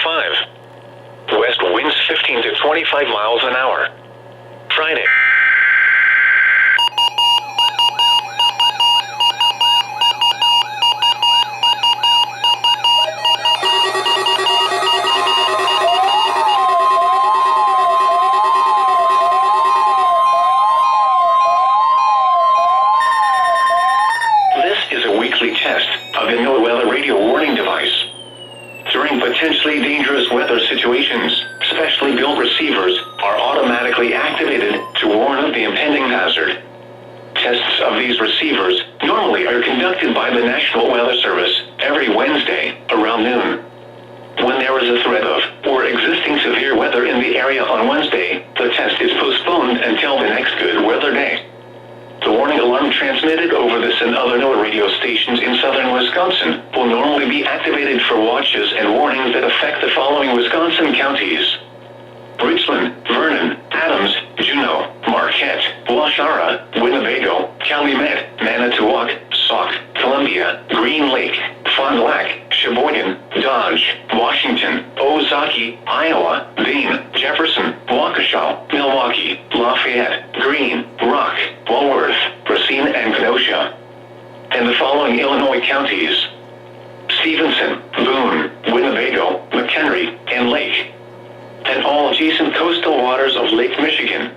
5. West winds 15 to 25 miles an hour. Friday. This is a weekly test of the NOAA radio warning device. During potentially dangerous weather situations, specially built receivers are automatically activated to warn of the impending hazard. Tests of these receivers normally are conducted by the National Weather Service every Wednesday around noon. When there is a threat of or existing severe weather in the area on Wednesday, the test is postponed until the next good weather day. The warning alarm transmitted over this and other NOAA radio stations in southern Wisconsin will normally be activated for watches and warnings that affect the following Wisconsin counties: Richland, Vernon, Adams, Juneau, Marquette, Waushara, Winnebago, Calumet, Manitowoc, Sauk, Columbia, Green Lake, Fond du Lac, Sheboygan, Dodge, Washington, Ozaukee, Iowa, Dane, Jefferson, Waukesha, Milwaukee, Lafayette, Greene, Rock, Walworth, Racine, and Kenosha. And the following Illinois counties: Stevenson, Boone, Winnebago, McHenry, and Lake. And all adjacent coastal waters of Lake Michigan.